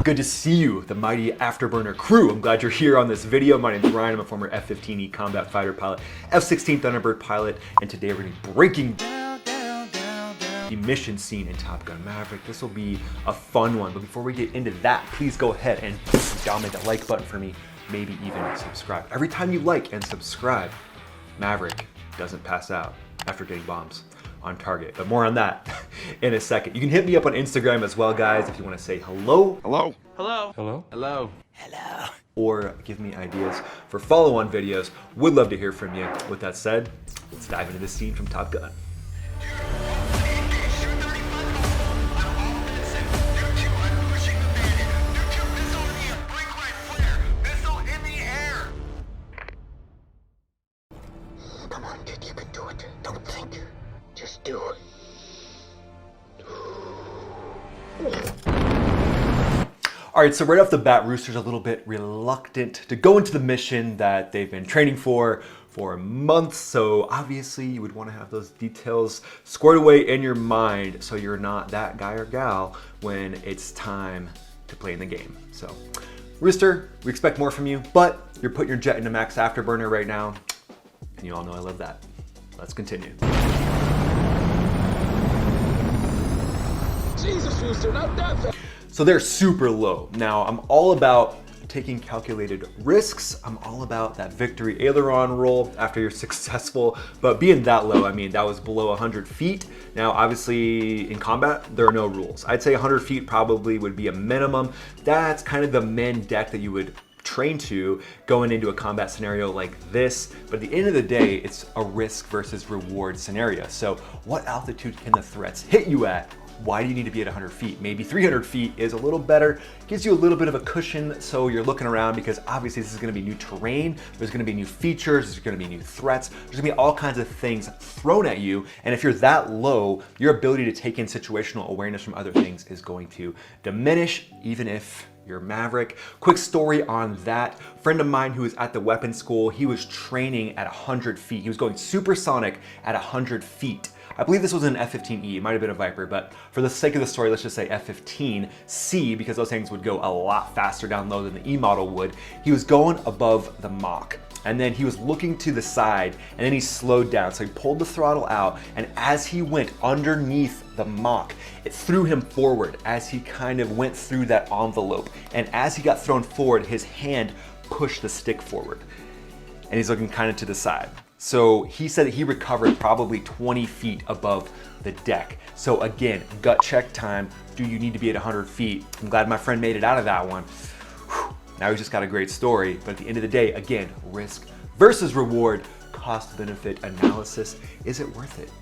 Good to see you, the mighty Afterburner crew. I'm glad you're here on this video. My name's Ryan. I'm a former F-15E combat fighter pilot, F-16 Thunderbird pilot, and today we're going to be breaking the mission scene in Top Gun Maverick. This will be a fun one, but before we get into that, please go ahead and dominate the like button for me, maybe even subscribe. Every time you like and subscribe, Maverick doesn't pass out after getting bombs on target, but more on that in a second. You can hit me up on Instagram as well, guys, if you want to say hello. Hello. Hello. Hello. Hello. Hello. Or give me ideas for follow-on videos. Would love to hear from you. With that said, let's dive into the scene from Top Gun. Come on, kid, you can do it. Don't think. Just do it. All right, so right off the bat, Rooster's a little bit reluctant to go into the mission that they've been training for months. So obviously you would want to have those details squared away in your mind so you're not that guy or gal when it's time to play in the game. So Rooster, we expect more from you, but you're putting your jet into max afterburner right now. And you all know I love that. Let's continue. Jesus, Rooster, not that fast. So they're super low. Now, I'm all about taking calculated risks. I'm all about that victory aileron roll after you're successful, but being that low, I mean, that was below 100 feet. Now, obviously in combat, there are no rules. I'd say 100 feet probably would be a minimum. That's kind of the min deck that you would train to going into a combat scenario like this. But at the end of the day, it's a risk versus reward scenario. So what altitude can the threats hit you at? Why do you need to be at 100 feet? Maybe 300 feet is a little better, gives you a little bit of a cushion so you're looking around, because obviously this is gonna be new terrain, there's gonna be new features, there's gonna be new threats, there's gonna be all kinds of things thrown at you, and if you're that low, your ability to take in situational awareness from other things is going to diminish, even if you're Maverick. Quick story on that. Friend of mine who was at the weapons school, he was training at 100 feet. He was going supersonic at 100 feet. I believe this was an F-15E, it might have been a Viper, but for the sake of the story, let's just say F-15C, because those things would go a lot faster down low than the E model would. He was going above the Mach, and then he was looking to the side, and then he slowed down. So he pulled the throttle out, and as he went underneath the Mach, it threw him forward as he kind of went through that envelope. And as he got thrown forward, his hand pushed the stick forward, and he's looking kind of to the side. So he said that he recovered probably 20 feet above the deck. So again, gut check time. Do you need to be at 100 feet? I'm glad my friend made it out of that one. Whew. Now he's just got a great story. But at the end of the day, again, risk versus reward, cost-benefit analysis. Is it worth it?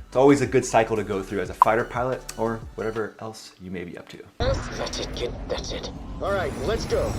It's always a good cycle to go through as a fighter pilot or whatever else you may be up to. That's it, kid. That's it. All right, let's go.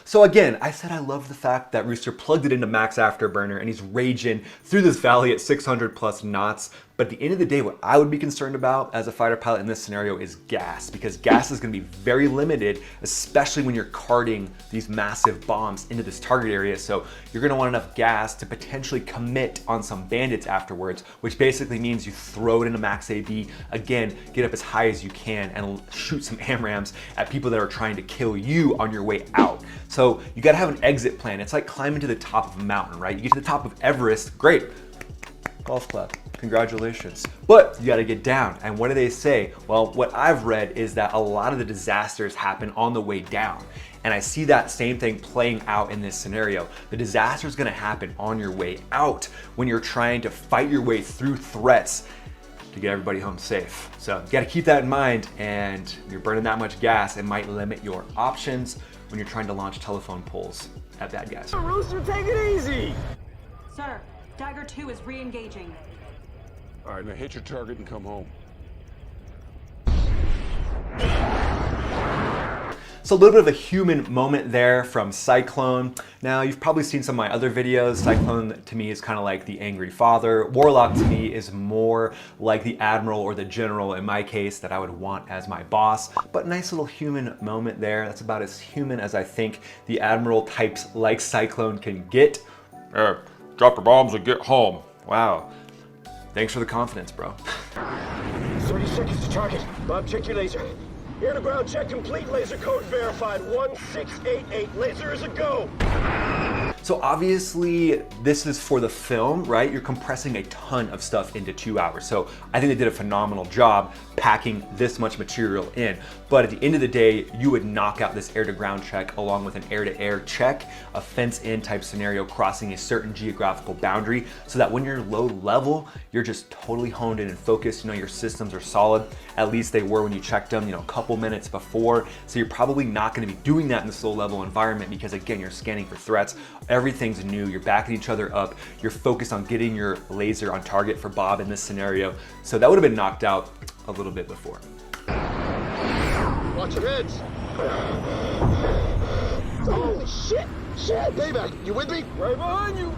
So again, I said I love the fact that Rooster plugged it into max afterburner and he's raging through this valley at 600 plus knots. But at the end of the day, what I would be concerned about as a fighter pilot in this scenario is gas, because gas is going to be very limited, especially when you're carting these massive bombs into this target area. So you're going to want enough gas to potentially commit on some bandits afterwards, which basically means you throw it into max AB, again, get up as high as you can and shoot some AMRAAMs at people that are trying to kill you on your way out. So you got to have an exit plan. It's like climbing to the top of a mountain, right? You get to the top of Everest, great, golf clap. Congratulations. But you gotta get down. And what do they say? Well, what I've read is that a lot of the disasters happen on the way down. And I see that same thing playing out in this scenario. The disaster is gonna happen on your way out when you're trying to fight your way through threats to get everybody home safe. So you gotta keep that in mind, and you're burning that much gas, it might limit your options when you're trying to launch telephone poles at bad guys. Rooster, take it easy. Sir, Dagger 2 is re-engaging. All right, now hit your target and come home. So a little bit of a human moment there from Cyclone. Now, you've probably seen some of my other videos. Cyclone to me is kind of like the angry father. Warlock to me is more like the admiral or the general in my case that I would want as my boss. But nice little human moment there. That's about as human as I think the admiral types like Cyclone can get. Drop your bombs and get home. Wow. Thanks for the confidence, bro. 30 seconds to target. Bob, check your laser. Air to ground check complete. Laser code verified. 1688. Laser is a go. So obviously this is for the film, right? You're compressing a ton of stuff into 2 hours. So I think they did a phenomenal job packing this much material in. But at the end of the day, you would knock out this air to ground check along with an air to air check, a fence in type scenario crossing a certain geographical boundary, so that when you're low level, you're just totally honed in and focused. You know, your systems are solid. At least they were when you checked them, you know, a couple minutes before. So you're probably not gonna be doing that in this low level environment because again, you're scanning for threats. Everything's new, you're backing each other up. You're focused on getting your laser on target for Bob in this scenario. So that would have been knocked out a little bit before. Watch your heads. Holy shit! Shit! Payback, you with me? Right behind you.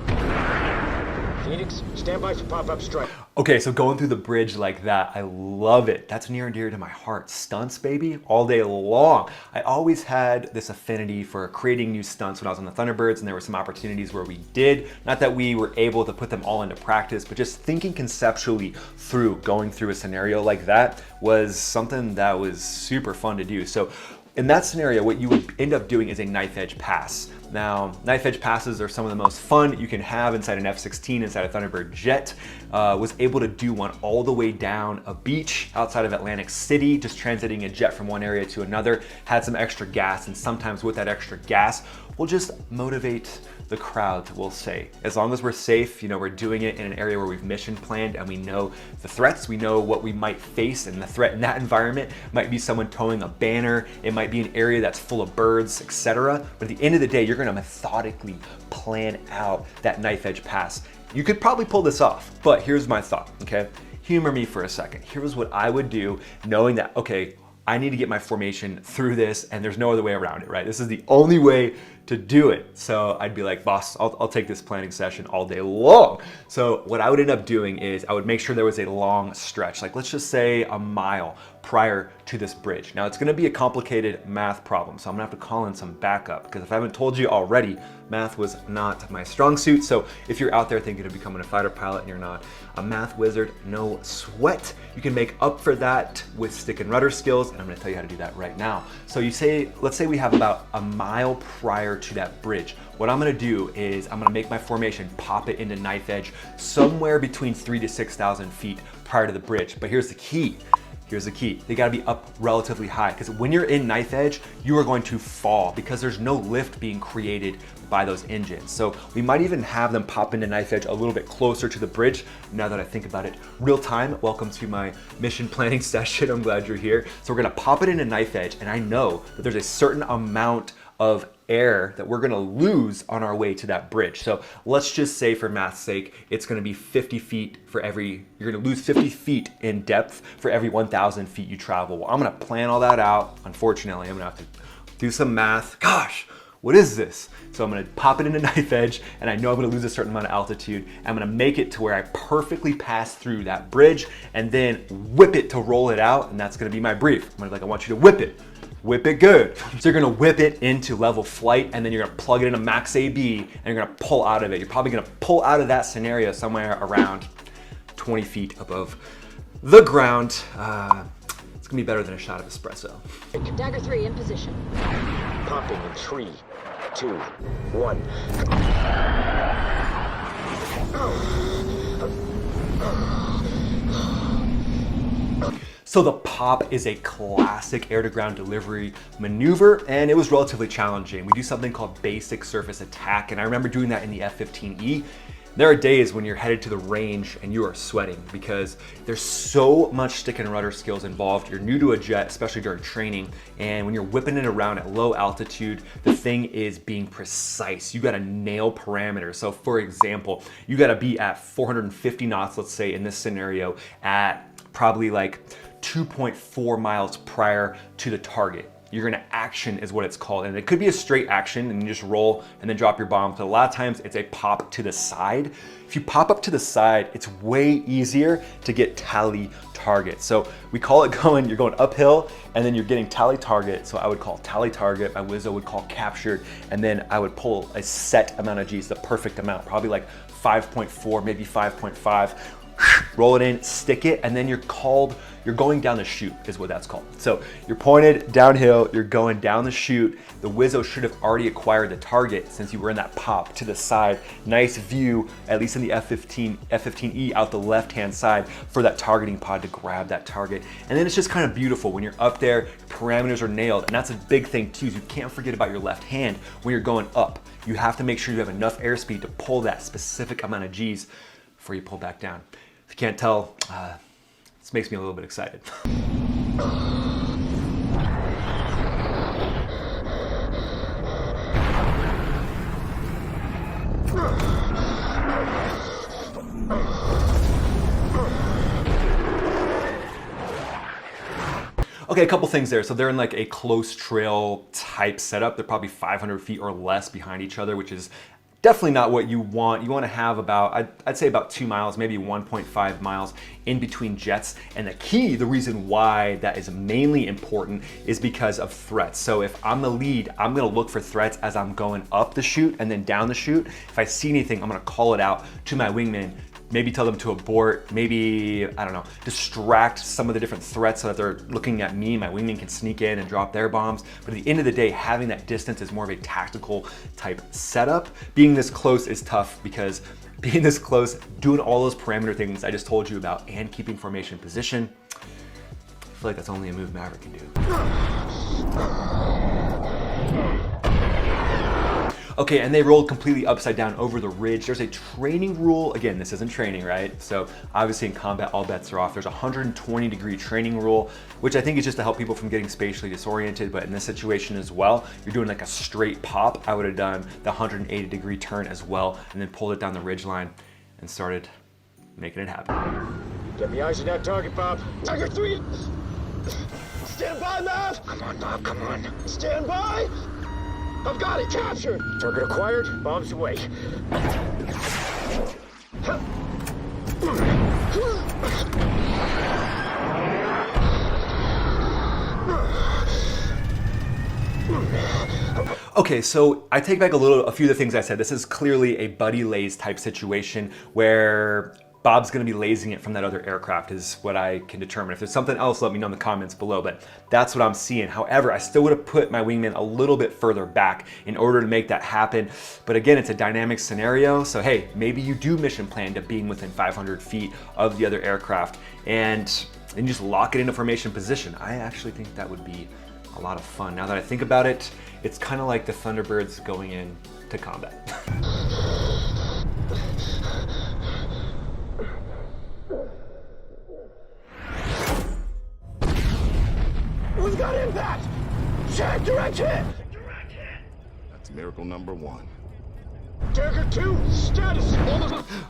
Phoenix, stand by for pop-up strike. Okay, so going through the bridge like that, I love it. That's near and dear to my heart. Stunts, baby, all day long. I always had this affinity for creating new stunts when I was on the Thunderbirds, and there were some opportunities where we did. Not that we were able to put them all into practice, but just thinking conceptually through going through a scenario like that was something that was super fun to do. So in that scenario, what you would end up doing is a knife edge pass. Now, knife edge passes are some of the most fun you can have inside an F-16, inside a Thunderbird jet. Was able to do one all the way down a beach outside of Atlantic City, just transiting a jet from one area to another. Had some extra gas, and sometimes with that extra gas, we'll just motivate the crowd, we'll say. As long as we're safe, you know, we're doing it in an area where we've mission planned and we know the threats, we know what we might face, and the threat in that environment might be someone towing a banner, it might be an area that's full of birds, etc. But at the end of the day, you're gonna methodically plan out that knife edge pass. You could probably pull this off, but here's my thought, okay? Humor me for a second. Here's what I would do knowing that, okay, I need to get my formation through this and there's no other way around it, right? This is the only way to do it. So I'd be like, boss, I'll take this planning session all day long. So what I would end up doing is I would make sure there was a long stretch, like let's just say a mile prior to this bridge. Now it's gonna be a complicated math problem, so I'm gonna have to call in some backup because if I haven't told you already, math was not my strong suit. So if you're out there thinking of becoming a fighter pilot and you're not a math wizard, no sweat. You can make up for that with stick and rudder skills, and I'm gonna tell you how to do that right now. So let's say we have about a mile prior to that bridge. What I'm gonna do is I'm gonna make my formation, pop it into knife edge somewhere between 3,000 to 6,000 feet prior to the bridge. But here's the key. Here's the key. They gotta be up relatively high because when you're in knife edge, you are going to fall because there's no lift being created by those engines. So we might even have them pop into knife edge a little bit closer to the bridge. Now that I think about it, real time, welcome to my mission planning session. I'm glad you're here. So we're gonna pop it into knife edge, and I know that there's a certain amount of air that we're gonna lose on our way to that bridge. So let's just say for math's sake, it's gonna be 50 feet for you're gonna lose 50 feet in depth for every 1,000 feet you travel. Well, I'm gonna plan all that out. Unfortunately, I'm gonna have to do some math. Gosh, what is this? So I'm gonna pop it into knife edge, and I know I'm gonna lose a certain amount of altitude. I'm gonna make it to where I perfectly pass through that bridge and then whip it to roll it out, and that's gonna be my brief. I'm gonna be like, I want you to whip it. Whip it good. So you're gonna whip it into level flight, and then you're gonna plug it into max AB, and you're gonna pull out of it. You're probably gonna pull out of that scenario somewhere around 20 feet above the ground. It's gonna be better than a shot of espresso. Dagger 3 in position. Popping in 3, 2, 1. So the pop is a classic air-to-ground delivery maneuver, and it was relatively challenging. We do something called basic surface attack, and I remember doing that in the F-15E. There are days when you're headed to the range and you are sweating because there's so much stick and rudder skills involved. You're new to a jet, especially during training, and when you're whipping it around at low altitude, the thing is being precise. You gotta nail parameters. So for example, you gotta be at 450 knots, let's say in this scenario, at probably like 2.4 miles prior to the target. You're gonna action is what it's called. And it could be a straight action and you just roll and then drop your bomb. But a lot of times it's a pop to the side. If you pop up to the side, it's way easier to get tally target. So we call it you're going uphill and then you're getting tally target. So I would call tally target, my Wizzo would call captured, and then I would pull a set amount of G's, the perfect amount, probably like 5.4, maybe 5.5. roll it in, stick it, and then you're going down the chute is what that's called. So you're pointed downhill, you're going down the chute. The Wizzo should have already acquired the target since you were in that pop to the side. Nice view, at least in the F-15E out the left-hand side for that targeting pod to grab that target. And then it's just kind of beautiful when you're up there, parameters are nailed. And that's a big thing too, is you can't forget about your left hand when you're going up. You have to make sure you have enough airspeed to pull that specific amount of G's before you pull back down. If you can't tell, this makes me a little bit excited. Okay, a couple things there. So they're in like a close trail type setup. They're probably 500 feet or less behind each other, which is definitely not what you want. You want to have about, I'd say about 2 miles, maybe 1.5 miles in between jets. And the reason why that is mainly important is because of threats. So if I'm the lead, I'm gonna look for threats as I'm going up the chute and then down the chute. If I see anything, I'm gonna call it out to my wingman, maybe tell them to abort, maybe, I don't know, distract some of the different threats so that they're looking at me. My wingman can sneak in and drop their bombs. But at the end of the day, having that distance is more of a tactical type setup. Being this close is tough because being this close, doing all those parameter things I just told you about and keeping formation position, I feel like that's only a move Maverick can do. Okay, and they rolled completely upside down over the ridge. There's a training rule. Again, this isn't training, right? So obviously in combat, all bets are off. There's a 120-degree training rule, which I think is just to help people from getting spatially disoriented. But in this situation as well, you're doing like a straight pop. I would have done the 180-degree turn as well, and then pulled it down the ridge line and started making it happen. Get me eyes on that target, Bob. Tiger 3! Stand by, Mav! Come on, Bob, come on. Stand by! I've got it, captured! Target acquired, bombs away. Okay, so I take back a few of the things I said. This is clearly a buddy laze type situation where Bob's gonna be lasing it from that other aircraft is what I can determine. If there's something else, let me know in the comments below, but that's what I'm seeing. However, I still would have put my wingman a little bit further back in order to make that happen. But again, it's a dynamic scenario. So hey, maybe you do mission plan to being within 500 feet of the other aircraft and just lock it into formation position. I actually think that would be a lot of fun. Now that I think about it, it's kind of like the Thunderbirds going in to combat. We've got impact! Check, direct hit! That's miracle number 1. Dagger 2, status!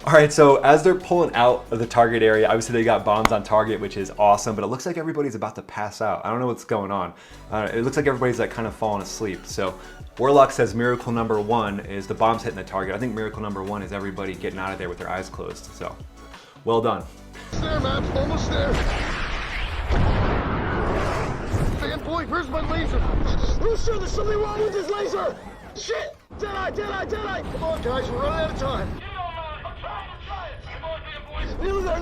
All right, so as they're pulling out of the target area, obviously they got bombs on target, which is awesome, but it looks like everybody's about to pass out. I don't know what's going on. It looks like everybody's like kind of falling asleep. So Warlock says miracle number 1 is the bombs hitting the target. I think miracle number 1 is everybody getting out of there with their eyes closed. So, well done. There, man, almost there. Fanboy, where's my laser? Rooster, there's something wrong with this laser! Shit! Deadeye! Come on, guys, we're running out of time. I'm trying it. Come on, fanboy.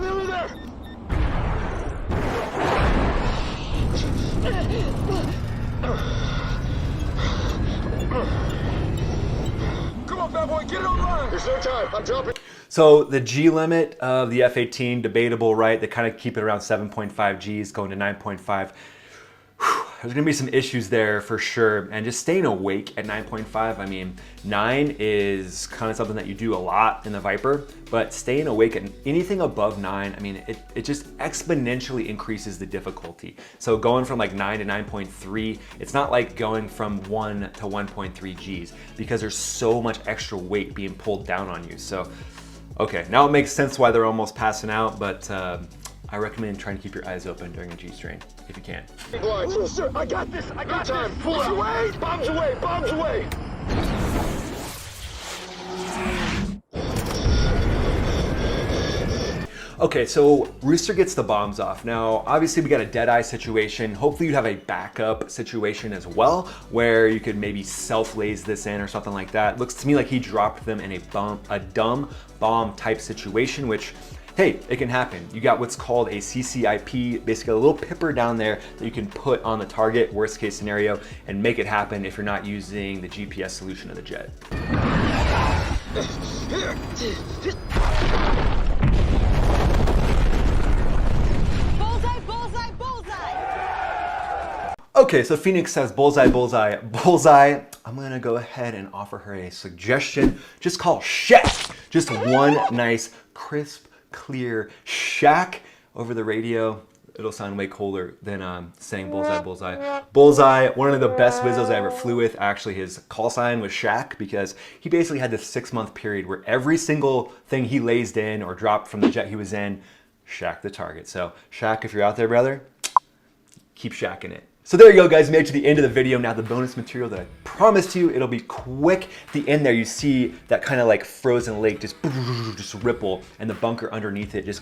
Nearly there! Come on, fanboy, get it online! There's no time, I'm dropping. So the G limit of the F-18, debatable, right? They kind of keep it around 7.5 Gs, going to 9.5. There's gonna be some issues there for sure. And just staying awake at 9.5, I mean, 9 is kind of something that you do a lot in the Viper, but staying awake at anything above 9, I mean, it just exponentially increases the difficulty. So going from like 9 to 9.3, it's not like going from 1 to 1.3 Gs because there's so much extra weight being pulled down on you. So, okay, now it makes sense why they're almost passing out, but I recommend trying to keep your eyes open during a G strain, if you can. Rooster, I got this! I got this! Pull away! Bombs away! Bombs away! Okay, so Rooster gets the bombs off. Now, obviously we got a dead-eye situation. Hopefully you'd have a backup situation as well, where you could maybe self-laze this in or something like that. Looks to me like he dropped them in a dumb bomb type situation, which hey, it can happen. You got what's called a CCIP, basically a little pipper down there that you can put on the target, worst case scenario, and make it happen if you're not using the GPS solution of the jet. Bullseye, bullseye, bullseye! Okay, so Phoenix says bullseye, bullseye, bullseye. I'm gonna go ahead and offer her a suggestion. Just call Shack. Just one nice, crisp, clear Shack over the radio. It'll sound way cooler than saying bullseye, bullseye. Bullseye, one of the best Wizzos I ever flew with. Actually, his call sign was Shack because he basically had this 6-month period where every single thing he lased in or dropped from the jet he was in, Shack the target. So Shack, if you're out there, brother, keep shacking it. So there you go, guys, made it to the end of the video. Now the bonus material that I promised you, it'll be quick. At the end there, you see that kind of like frozen lake just ripple, and the bunker underneath it just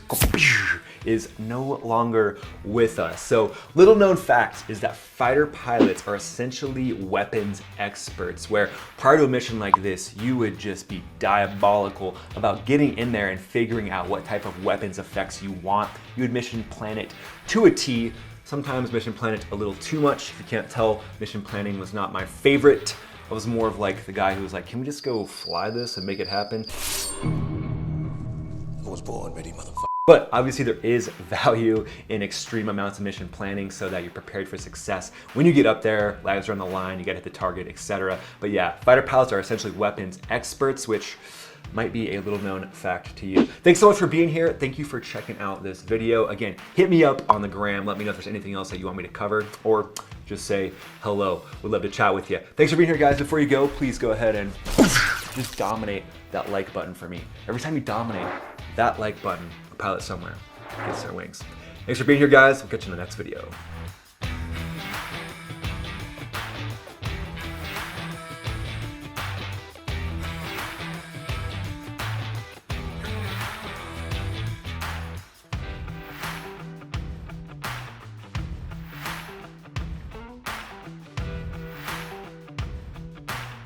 is no longer with us. So little known fact is that fighter pilots are essentially weapons experts, where prior to a mission like this, you would just be diabolical about getting in there and figuring out what type of weapons effects you want. You would mission plan it to a T. Sometimes mission plan it a little too much. If you can't tell, mission planning was not my favorite. I was more of like the guy who was like, can we just go fly this and make it happen? I was born ready, motherfucker. But obviously there is value in extreme amounts of mission planning so that you're prepared for success. When you get up there, lives are on the line, you gotta hit the target, etc. But yeah, fighter pilots are essentially weapons experts, which might be a little known fact to you. Thanks so much for being here. Thank you for checking out this video. Again, hit me up on the gram. Let me know if there's anything else that you want me to cover, or just say hello. We'd love to chat with you. Thanks for being here, guys. Before you go, please go ahead and just dominate that like button for me. Every time you dominate that like button, a pilot somewhere gets their wings. Thanks for being here, guys. We'll catch you in the next video.